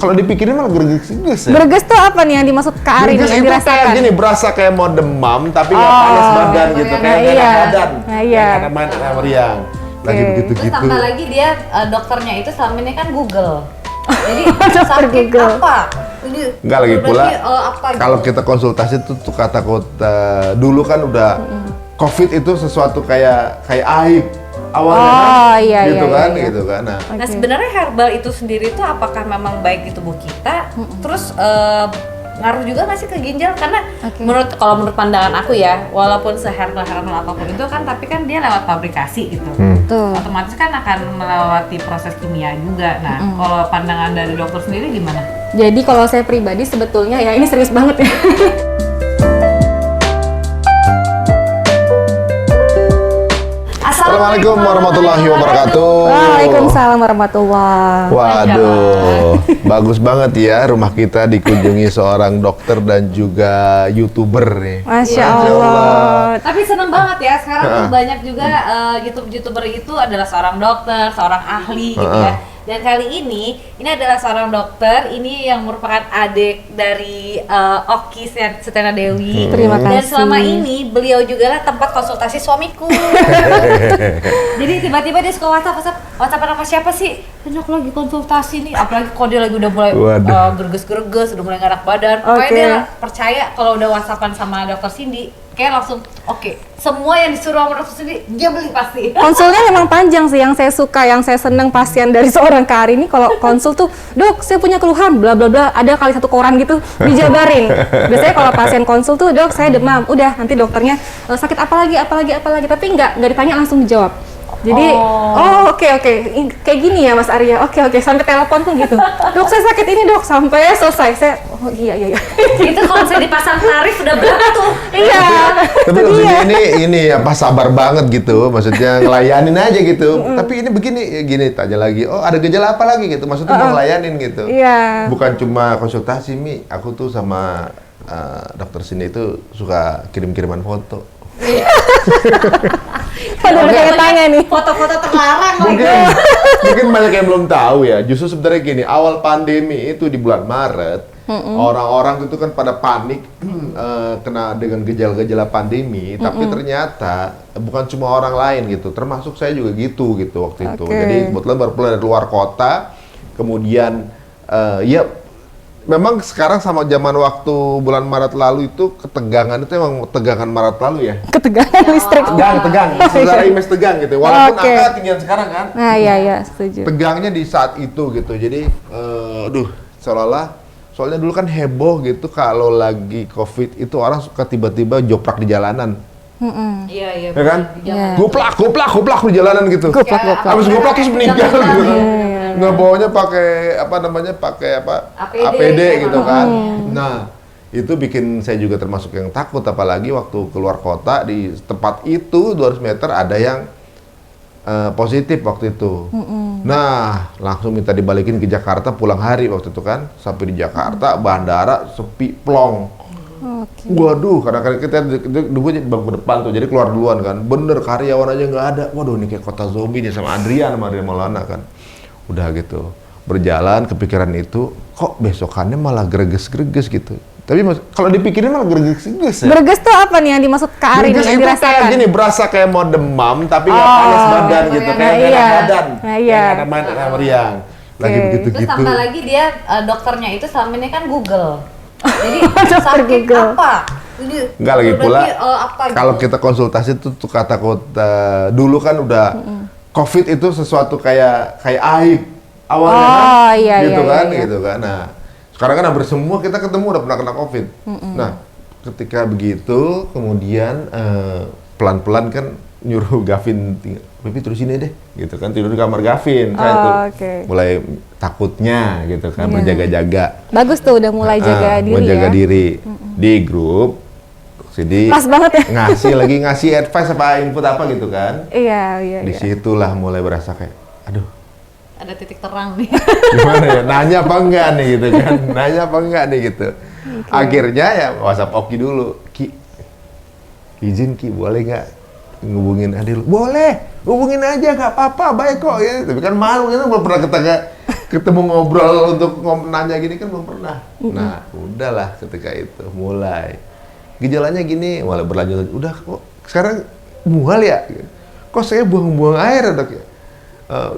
kalau dipikirin malah greges ya. Greges tuh apa nih yang dimaksud Kak Ari nih yang Greges itu kayak dirasakan? gini, berasa kayak mau demam tapi nggak panas badan gitu, kayak nggak enak badan, kayak nggak main meriang. Lagi begitu-gitu. Terus tambah lagi dia dokternya itu selama ini kan Google. Jadi Dokter sakit Google. apa? Enggak lagi pula, apa gitu? kalau kita konsultasi tuh kata-kata dulu kan udah COVID itu sesuatu kayak aib awalnya gitu kan. Nah, Nah sebenarnya herbal itu sendiri tuh apakah memang baik di tubuh kita? Terus ngaruh juga nggak sih ke ginjal? Karena kalau menurut pandangan aku ya, walaupun seherbal apapun itu kan, tapi kan dia lewat fabrikasi gitu. Otomatis kan akan melewati proses kimia juga. Nah kalau pandangan dari dokter sendiri gimana? Jadi kalau saya pribadi sebetulnya ya ini serius banget ya. Assalamualaikum warahmatullahi wabarakatuh. Waalaikumsalam warahmatullahi. Waduh, bagus banget ya rumah kita dikunjungi seorang dokter dan juga YouTuber nih. Masya Allah. Tapi seneng banget ya, sekarang tuh banyak juga YouTuber itu adalah seorang dokter, seorang ahli gitu ya. Dan kali ini adalah seorang dokter, ini yang merupakan adik dari Oki Setiana Dewi. Terima kasih. Dan selama ini beliau juga lah tempat konsultasi suamiku. Jadi tiba-tiba dia suka WhatsApp sama siapa sih? Dan aku lagi konsultasi nih, apalagi kalau dia lagi udah mulai gerges-gerges, udah mulai nggak enak badan. Pokoknya dia percaya kalau udah WhatsAppan sama dokter Cindy, kayak langsung semua yang disuruh sama dokter Cindy dia beli pasti. Konsulnya memang panjang sih, yang saya suka, yang saya seneng pasien dari seorang Kak Ari ini kalau konsul tuh, dok saya punya keluhan bla bla bla, ada kali satu koran gitu dijabarin. Biasanya kalau pasien konsul tuh, dok saya demam, udah nanti dokternya sakit apa lagi, tapi nggak ditanya langsung dijawab. Jadi, oke, kayak gini ya Mas Arya, oke, sampai telepon tuh gitu, dok saya sakit ini dok, sampai selesai, saya, iya. Itu kalau saya dipasang tarif udah berapa tuh? Iya. Tapi maksudnya ini apa sabar banget gitu, maksudnya ngelayanin aja gitu. Tapi ini gini tanya lagi, ada gejala apa lagi gitu, maksudnya mau ngelayanin gitu. Iya. Bukan cuma konsultasi, Mi, aku tuh sama dokter Cindy itu suka kirim-kiriman foto. Pada bertanya-tanya nih. Foto-foto terlarang Mungkin banyak yang belum tahu ya. Justru sebenarnya gini, awal pandemi itu di bulan Maret, orang-orang itu kan pada panik kena dengan gejala-gejala pandemi, tapi ternyata bukan cuma orang lain gitu, termasuk saya juga gitu waktu itu. Jadi kebetulan baru pulang dari luar kota, kemudian memang sekarang sama zaman waktu bulan Maret lalu itu ketegangan itu emang tegangan Maret lalu ya. Ketegangan listrik. Tegang, secara image tegang gitu. Walaupun angka tinggian sekarang kan. Nah, iya, setuju. Tegangnya di saat itu gitu. Jadi, soalnya dulu kan heboh gitu kalau lagi COVID itu orang suka tiba-tiba joprak di jalanan. Iya. Ya kan? Goplak di jalanan gitu. Goplak. Habis goplak terus meninggal gitu. Nggak bawanya pakai APD gitu kan. Nah, itu bikin saya juga termasuk yang takut, apalagi waktu keluar kota di tempat itu 200 meter ada yang positif waktu itu. Nah, langsung minta dibalikin ke Jakarta pulang hari waktu itu kan. Sampai di Jakarta, bandara sepi plong. Waduh, kadang-kadang kita dulu di bangku depan tuh, jadi keluar duluan kan. Bener, karyawan aja nggak ada. Waduh, ini kayak kota zombie nih sama Adrian Maulana kan. Udah gitu, berjalan kepikiran itu, kok besokannya malah greges gitu. Tapi kalau dipikirin malah greges ya. Greges tuh apa nih yang dimaksud Kak Ari greges yang itu dirasakan? kayak gini, berasa kayak mau demam tapi nggak panas badan gitu, kayak nggak enak badan, kayak nggak main meriang. Lagi begitu-gitu. Terus tambah lagi dia dokternya itu selama ini kan Google. Jadi sakit Google. apa? Enggak lagi pula, kalau gitu? kita konsultasi tuh kata-kata dulu kan udah COVID itu sesuatu kayak aib awalnya gitu kan. Nah, sekarang kan hampir semua kita ketemu udah pernah kena COVID. Nah, ketika begitu kemudian pelan-pelan kan nyuruh Gavin, Bibi terus sini deh, gitu kan, tidur di kamar Gavin. Saya tuh mulai takutnya gitu kan, berjaga-jaga. Bagus tuh udah mulai jaga diri menjaga ya. diri di grup. Jadi Pas banget ya. ngasih advice apa input apa gitu kan. Iya. Disitulah mulai berasa kayak, aduh, ada titik terang nih. gimana ya, nanya apa enggak nih gitu kan, gitu. Akhirnya ya WhatsApp Oki dulu, Ki, izin Ki, boleh nggak ngubungin Adil, boleh, hubungin aja, nggak apa-apa, baik kok. Ya. Tapi kan malu, kan belum pernah ketemu ngobrol untuk nanya gini kan belum pernah. Nah, udahlah ketika itu mulai gejalanya gini, mulai berlanjut. Udah kok sekarang mual ya? Kok saya buang-buang air Dok ya?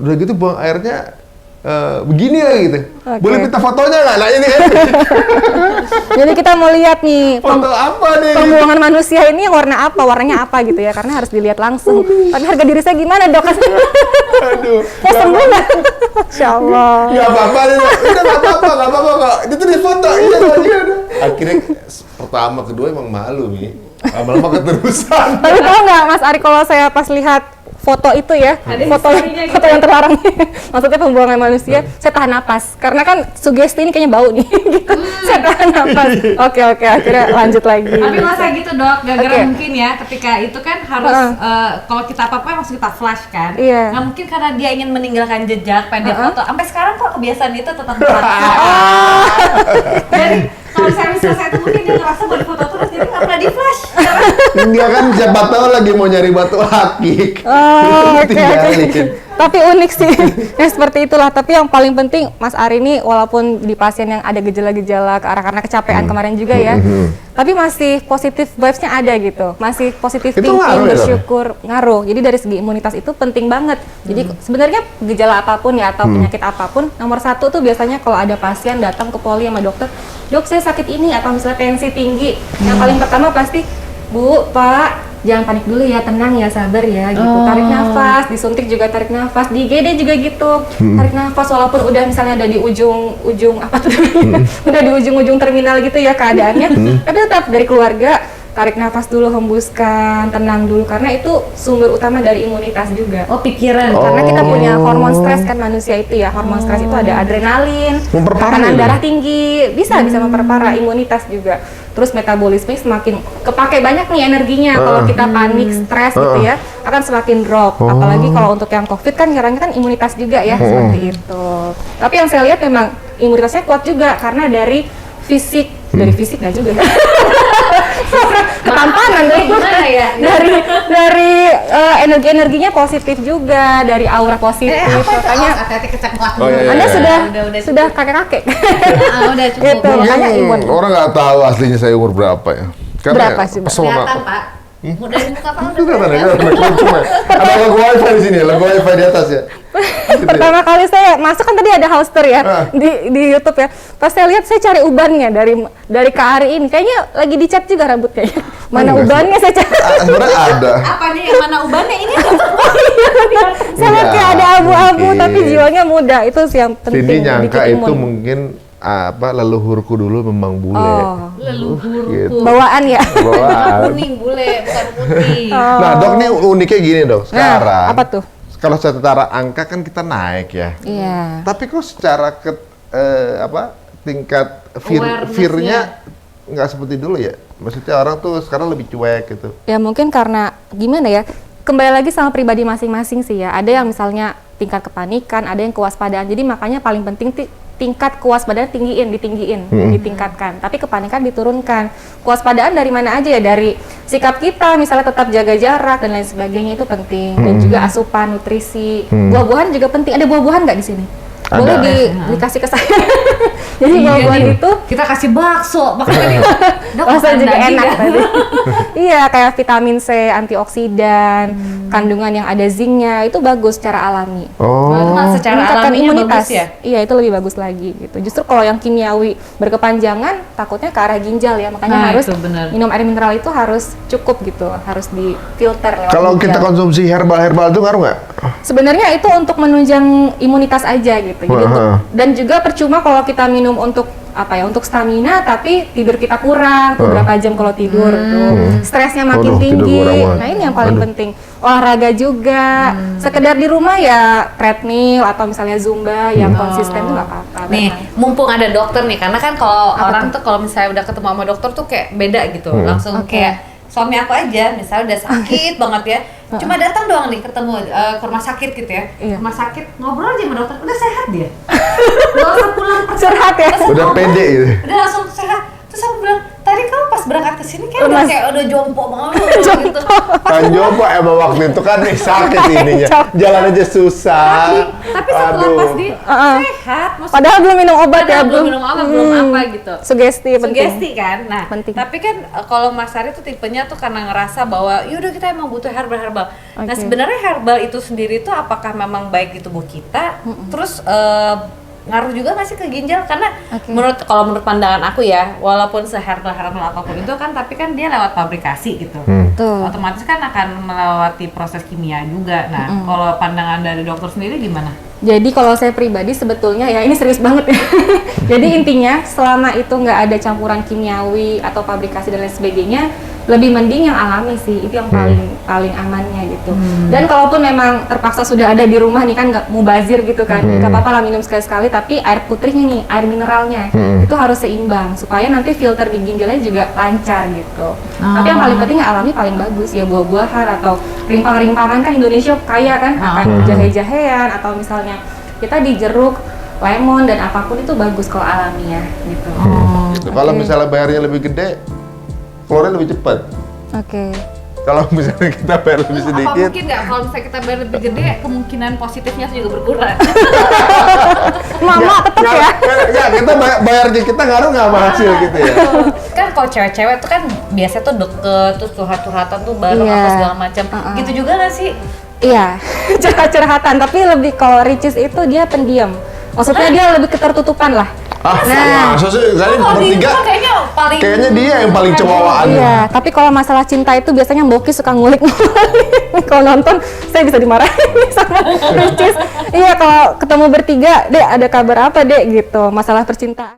Udah gitu buang airnya begini lah gitu. Boleh minta fotonya nggak? Nah ini kan. Jadi kita mau lihat nih Foto apa nih? pembuangan manusia ini warnanya apa gitu ya, karena harus dilihat langsung. Tapi harga diri saya gimana Dok? Aduh. Mau sembuh nggak? Masya Allah. Nggak apa-apa nih. Udah nggak apa-apa kok. Itu di foto. Iya aja. Akhirnya pertama kedua emang malu nih. Lama-lama keterusan. Tapi tahu nggak Mas Ari, kalau saya pas lihat foto itu ya, foto yang terlarang maksudnya pembuangan manusia, saya tahan napas karena kan sugesti ini kayaknya bau nih gitu. Saya tahan napas. Oke, akhirnya lanjut lagi. Tapi nggak usah gitu Dok, gara-gara mungkin ya ketika itu kan harus kalau kita apa-apa langsung kita flash kan. Iya. Nah mungkin karena dia ingin meninggalkan jejak, pengen dia foto. Sampai sekarang kok kebiasaan itu tetap berlaku. Jadi kalau saya selesai itu mungkin dia ngerasa mau difoto terus, jadi nggak pernah di flash. Enggak kan, siapa tahu lagi mau nyari batu akik. Oke. Tapi unik sih, ya seperti itulah. Tapi yang paling penting Mas Ari ini walaupun di pasien yang ada gejala-gejala ke arah karena kecapean kemarin juga ya, tapi masih positif vibes-nya ada gitu, masih positif Itu thinking, ngaruh ya, bersyukur, ngaruh. Jadi dari segi imunitas itu penting banget. Jadi sebenarnya gejala apapun ya atau penyakit apapun, nomor satu tuh biasanya kalau ada pasien datang ke poli sama dokter, Dok saya sakit ini atau misalnya tensi tinggi, yang paling pertama pasti, Bu, Pak, jangan panik dulu ya, tenang ya, sabar ya, gitu. Tarik nafas, disuntik juga tarik nafas, di IGD juga gitu. Tarik nafas walaupun udah misalnya ada di ujung apa tuh namanya? Udah di ujung-ujung terminal gitu ya keadaannya. Tapi tetap dari keluarga tarik nafas dulu, hembuskan, tenang dulu karena itu sumber utama dari imunitas juga. Oh pikiran. Karena kita punya hormon stres kan manusia itu ya. Hormon stres itu ada adrenalin, tekanan darah tinggi, bisa memperparah imunitas juga. Terus metabolisme semakin kepake banyak nih energinya. Kalau kita panik, stres gitu ya, akan semakin drop. Apalagi kalau untuk yang COVID kan nyerangnya kan imunitas juga ya, seperti itu. Tapi yang saya lihat memang imunitasnya kuat juga karena dari fisik, nggak juga. Ketampanan dari energi-energinya positif juga, dari aura positif. Makanya Anda sudah kakek-kakek. Udah cukup. Gitu, makanya imun. Orang nggak tahu aslinya saya umur berapa ya. Berapa sih, Mbak? Kelihatan Pak. Udah di muka Pak. Itu kelihatan ya, ada logo wifi di sini, logo wifi di atas ya. Pertama kali saya masuk kan tadi ada Halster ya di YouTube ya. Pas saya lihat saya cari ubannya dari Kak Ari ini. Kayaknya lagi dicat juga rambut kayaknya. Mana ubannya saya cari. Sebenarnya ada. Apanya yang mana ubannya ini? Saya lihat kayak ada abu-abu tapi jiwanya muda. Itu sih yang penting. Cindy nyangka bikin itu imun. mungkin leluhurku dulu memang bule. Leluhurku. Gitu. Bawaan ya. Bawaan. Kuning bule, bukan putih. Nah Dok, nih uniknya gini Dok, sekarang. Apa tuh? Kalau secara angka kan kita naik ya. Iya. Tapi kok secara tingkat fear-nya nggak seperti dulu ya? Maksudnya orang tuh sekarang lebih cuek gitu. Ya mungkin karena gimana ya? Kembali lagi sama pribadi masing-masing sih ya. Ada yang misalnya tingkat kepanikan, ada yang kewaspadaan. Jadi makanya paling penting tingkat kewaspadaan ditingkatkan. Tapi kepanikan diturunkan. Kewaspadaan dari mana aja ya? Dari sikap kita, misalnya tetap jaga jarak dan lain sebagainya itu penting. Dan juga asupan, nutrisi. Buah-buahan juga penting. Ada buah-buahan nggak di sini? Boleh dikasih ke saya. Jadi buah-buahan itu kita kasih bakso, makanya bakso juga enak tadi. Iya, kayak vitamin C, antioksidan, kandungan yang ada zincnya itu bagus secara alami. Secara Meningkatkan alami imunitas. bagus ya. Iya, itu lebih bagus lagi gitu. Justru kalau yang kimiawi berkepanjangan takutnya ke arah ginjal ya. Makanya harus minum air mineral itu harus cukup gitu, harus difilter lewat Kalau ginjal. kita konsumsi herbal itu ngaruh nggak? Sebenarnya itu untuk menunjang imunitas aja gitu. Jadi dan juga percuma kalau kita minum untuk untuk stamina tapi tidur kita kurang beberapa jam kalau tidur tuh stresnya makin tinggi. Nah ini yang paling penting, olahraga juga sekedar di rumah ya treadmill atau misalnya zumba yang konsisten tuh nggak apa-apa. Nih mumpung ada dokter nih, karena kan kalau orang tuh kalau misalnya udah ketemu sama dokter tuh kayak beda gitu, langsung kayak suami aku aja misalnya udah sakit banget ya, cuma datang doang nih ketemu ke rumah sakit gitu ya, rumah sakit ngobrol aja sama dokter udah sehat dia, nggak usah pulang curhat ya, udah pede gitu, udah langsung sehat. Terus aku bilang tadi kamu pas berangkat ke sini kan udah kayak udah jompo banget gitu. Kan jompo emang waktu itu kan sakit ininya. Jalan aja susah. Tapi setelah pas di sehat, maksudnya Padahal belum minum obat ya, belum minum obat, belum apa gitu. Sugesti penting. Sugesti kan. Nah, Penting. tapi kan kalau Mas Ari tuh tipenya tuh karena ngerasa bahwa yaudah kita emang butuh herbal. Nah, sebenarnya herbal itu sendiri tuh apakah memang baik di tubuh kita? Terus ngaruh juga nggak sih ke ginjal? Karena kalau menurut pandangan aku ya, walaupun seherbal apapun itu kan, tapi kan dia lewat pabrikasi gitu. Otomatis kan akan melewati proses kimia juga. Nah, kalau pandangan dari dokter sendiri gimana? Jadi kalau saya pribadi sebetulnya ya ini serius banget ya. Jadi intinya selama itu nggak ada campuran kimiawi atau pabrikasi dan lain sebagainya, lebih mending yang alami sih, itu yang paling amannya gitu. Dan kalaupun memang terpaksa sudah ada di rumah nih kan nggak mubazir gitu kan, nggak apa-apa lah minum sekali-sekali, tapi air putihnya nih, air mineralnya itu harus seimbang supaya nanti filter di ginjalnya juga lancar gitu. Tapi yang paling penting yang alami paling bagus ya, buah-buahan atau rimpang-rimpangan kan Indonesia kaya kan akan jahe-jahean atau misalnya kita di jeruk, lemon dan apapun itu bagus kalau alami ya gitu. Gitu. Kalau misalnya bayarnya lebih gede, keluarnya lebih cepat. Kalau misalnya kita bayar lebih sedikit. Apa mungkin nggak kalau misalnya kita bayar lebih gede, kemungkinan positifnya juga berkurang? Mama tetap ya. Ya, kita bayarnya kita ngaruh nggak sama hasil gitu ya. Kan kalau cewek-cewek tuh kan biasanya tuh deket, terus curhat-curhatan tuh bareng apa segala macam. Gitu juga nggak sih? Iya, curhat-curhatan, tapi lebih kalau Ricis itu dia pendiam. Maksudnya dia lebih ketertutupan lah. Masa sih? Saya bertiga kayaknya dia yang paling cowaan. Iya, tapi kalau masalah cinta itu biasanya Boki suka ngulik. Kalau nonton, saya bisa dimarahin sama Ricis. Iya, kalau ketemu bertiga, Dek ada kabar apa Dek gitu, masalah percintaan.